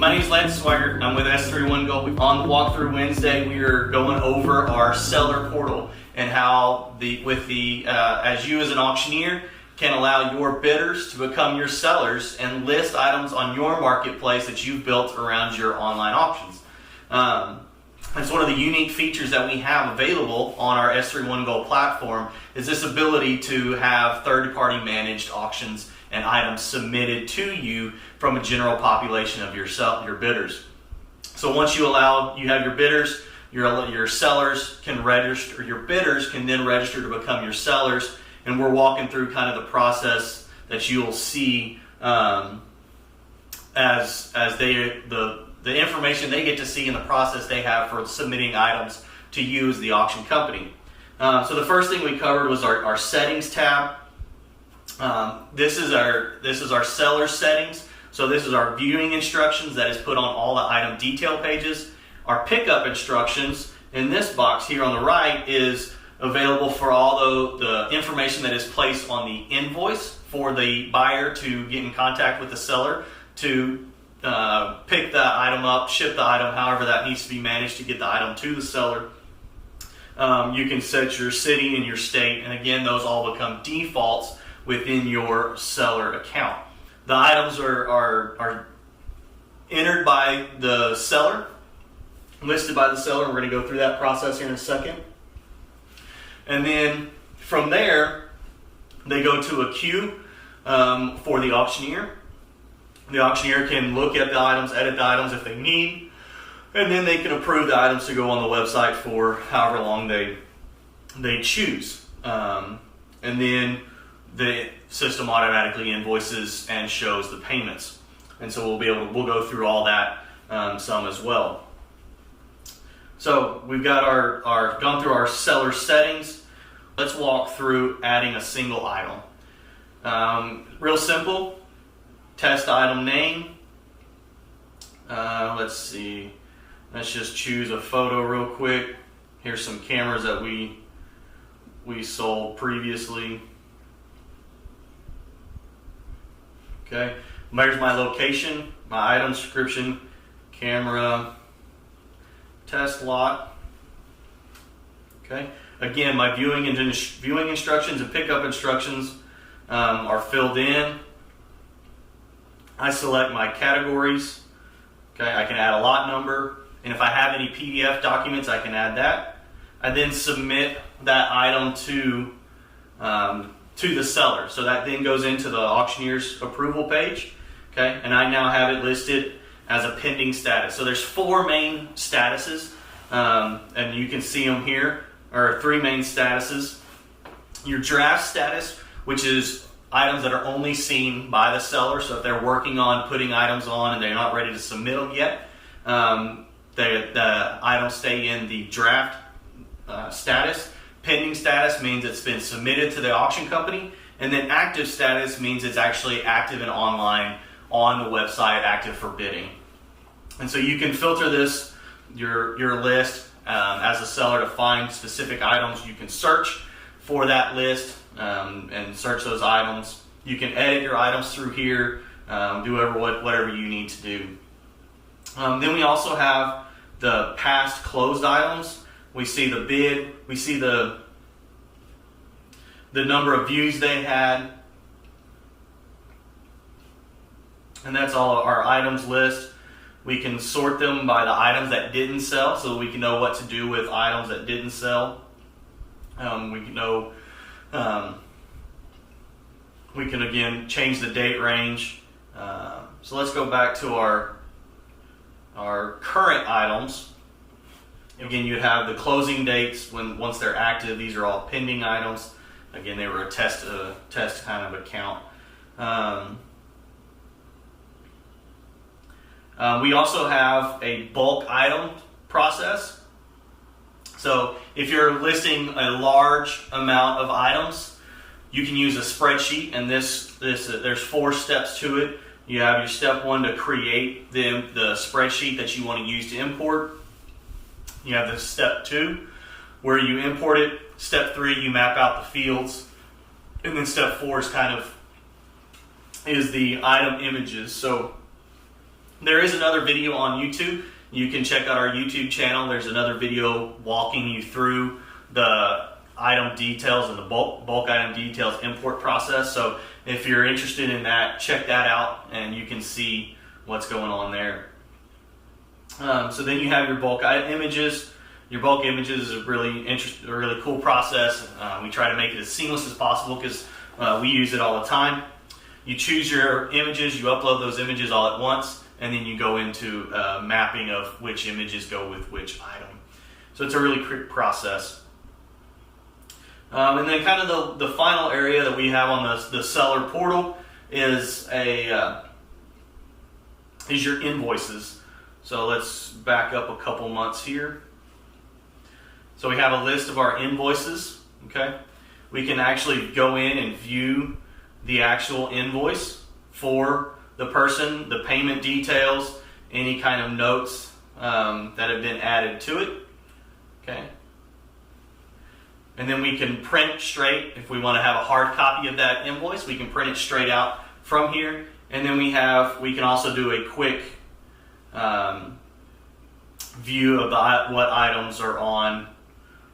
My name is Lance Swigert. I'm with S31 Gold. On the walkthrough Wednesday, we are going over our seller portal and how as you as an auctioneer can allow your bidders to become your sellers and list items on your marketplace that you've built around your online auctions. It's one of the unique features that we have available on our S31 Gold platform is this ability to have third-party managed auctions and items submitted to you from a general population of your bidders. So once you have your bidders, your sellers can register, your bidders can then register to become your sellers, and we're walking through kind of the process that you'll see as the information they get to see in the process they have for submitting items to you as the auction company. So the first thing we covered was our settings tab. This is our seller settings. So this is our viewing instructions that is put on all the item detail pages. Our pickup instructions in this box here on the right is available for all the information that is placed on the invoice for the buyer to get in contact with the seller to pick the item up, ship the item, however that needs to be managed to get the item to the seller. You can set your city and your state, and again, those all become defaults within your seller account. The items are entered by the seller, listed by the seller. We're going to go through that process here in a second. And then from there, they go to a queue for the auctioneer. The auctioneer can look at the items, edit the items if they need, and then they can approve the items to go on the website for however long they choose. And then the system automatically invoices and shows the payments. And so we'll go through all that some as well. So we've got gone through our seller settings. Let's walk through adding a single item. Real simple. Test item name. Let's see. Let's just choose a photo real quick. Here's some cameras that we sold previously. Okay. There's my location, my item description, camera, test lot. Okay. Again, my viewing instructions and pickup instructions are filled in. I select my categories. Okay, I can add a lot number, and if I have any PDF documents, I can add that. I then submit that item to the seller. So that then goes into the auctioneer's approval page. Okay, and I now have it listed as a pending status. So there's 4 main statuses, and you can see them here, or 3 main statuses. Your draft status, which is items that are only seen by the seller. So if they're working on putting items on and they're not ready to submit them yet, the items stay in the draft status. Pending status means it's been submitted to the auction company, and then active status means it's actually active and online on the website, active for bidding. And so you can filter your list as a seller to find specific items. You can search for that list and search those items. You can edit your items through here, do whatever you need to do. Then we also have the past closed items. We see the bid, we see the number of views they had, and that's all our items list. We can sort them by the items that didn't sell, so we can know what to do with items that didn't sell. We can know. We can again change the date range. So let's go back to our current items. Again, you have the closing dates once they're active. These are all pending items. Again, they were a test kind of account. We also have a bulk item process. So if you're listing a large amount of items, you can use a spreadsheet, and there's 4 steps to it. You have your step 1 to create the spreadsheet that you want to use to import. You have the step 2 where you import it. Step 3, you map out the fields, and then step 4 is the item images. So There is another video on YouTube. You can check out our YouTube channel. There's another video walking you through the item details and the bulk item details import process. So if you're interested in that, check that out and you can see what's going on there. So then you have your bulk images. Your bulk images is a really cool process. We try to make it as seamless as possible because we use it all the time. You choose your images, you upload those images all at once, and then you go into mapping of which images go with which item. So it's a really quick process. And then kind of the final area that we have on the seller portal is your invoices. So let's back up a couple months here. So we have a list of our invoices. Okay, we can actually go in and view the actual invoice for the person, the payment details, any kind of notes that have been added to it. Okay. And then we can print straight, if we want to have a hard copy of that invoice, we can print it straight out from here. And then we can also do a quick view of what items are on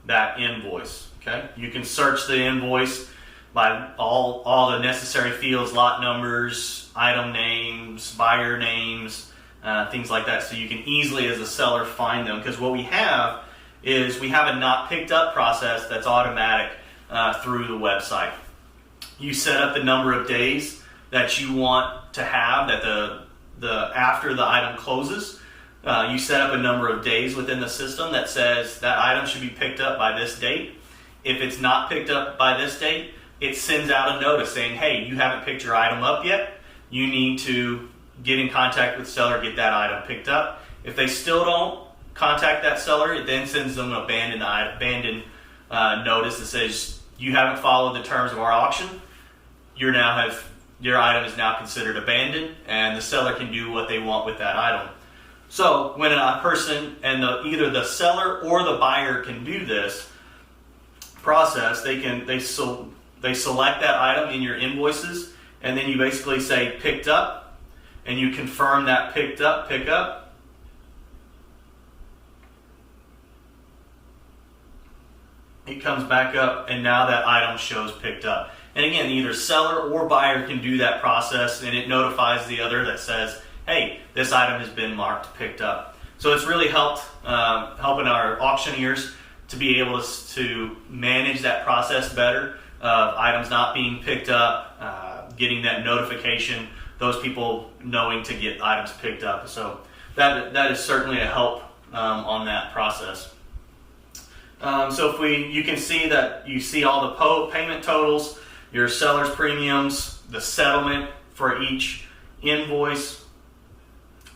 that invoice. Okay, you can search the invoice by all the necessary fields, lot numbers, item names, buyer names, things like that, so you can easily, as a seller, find them. Because what we have is we have a not picked up process that's automatic through the website. You set up the number of days that you want to have that after the item closes. You set up a number of days within the system that says that item should be picked up by this date. If it's not picked up by this date, it sends out a notice saying, hey, you haven't picked your item up yet. You need to get in contact with the seller, get that item picked up. If they still don't contact that seller, it then sends them an abandoned notice that says, you haven't followed the terms of our auction. Your item is now considered abandoned, and the seller can do what they want with that item. So when a person, and either the seller or the buyer can do this process, they select that item in your invoices, and then you basically say picked up, and you confirm that pickup. It comes back up, and now that item shows picked up. And again, either seller or buyer can do that process, and it notifies the other that says, hey, this item has been marked picked up. So it's really helping our auctioneers to be able to manage that process better of items not being picked up, getting that notification, those people knowing to get items picked up. So that is certainly a help on that process. So you can see that you see all the payment totals, your seller's premiums, the settlement for each invoice,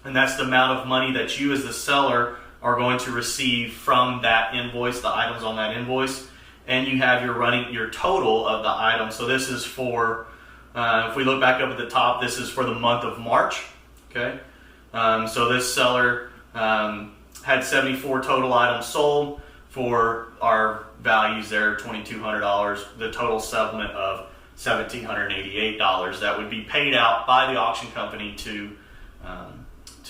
and that's the amount of money that you as the seller are going to receive from that invoice, the items on that invoice, and you have your total of the items. So this is for, if we look back up at the top, this is for the month of March. Okay, so this seller had 74 total items sold for our values there, $2,200. The total settlement of $1,788 that would be paid out by the auction company to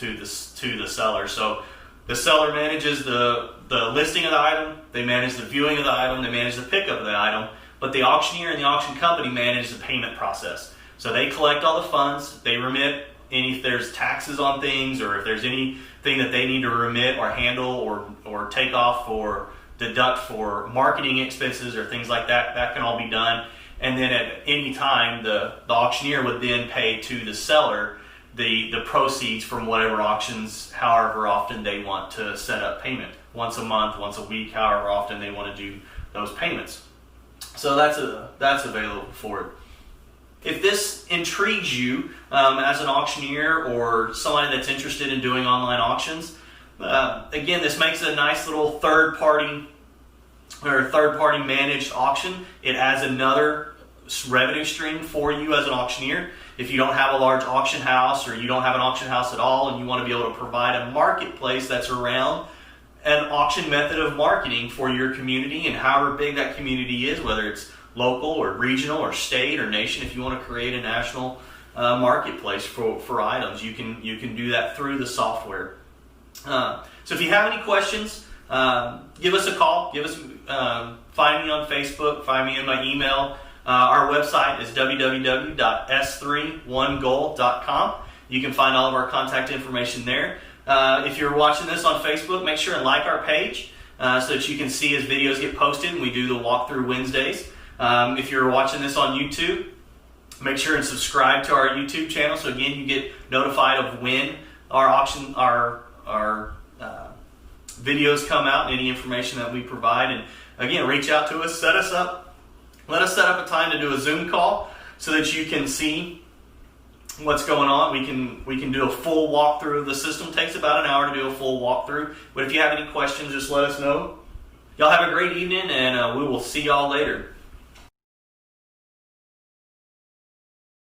the seller. So the seller manages the listing of the item, they manage the viewing of the item, they manage the pickup of the item, but the auctioneer and the auction company manage the payment process. So they collect all the funds, they remit if there's taxes on things, or if there's anything that they need to remit or handle or take off or deduct for marketing expenses or things like that, that can all be done. And then at any time, the auctioneer would then pay to the seller the proceeds from whatever auctions, however often they want to set up payment. Once a month, once a week, however often they want to do those payments. So that's available for it. If this intrigues you as an auctioneer or somebody that's interested in doing online auctions, again, this makes a nice little third-party managed auction. It adds another revenue stream for you as an auctioneer. If you don't have a large auction house, or you don't have an auction house at all, and you want to be able to provide a marketplace that's around an auction method of marketing for your community, and however big that community is, whether it's local or regional or state or nation, if you want to create a national marketplace for items. You can do that through the software. So if you have any questions, give us a call. Find me on Facebook. Find me in my email. Our website is www.s31goal.com. You can find all of our contact information there. If you're watching this on Facebook, make sure and like our page so that you can see as videos get posted, and we do the walkthrough Wednesdays. If you're watching this on YouTube, make sure and subscribe to our YouTube channel so again you get notified of when our videos come out and any information that we provide. And again, reach out to us, set us up. Let us set up a time to do a Zoom call so that you can see what's going on. We can do a full walkthrough of the system. It takes about an hour to do a full walkthrough. But if you have any questions, just let us know. Y'all have a great evening, and we will see y'all later.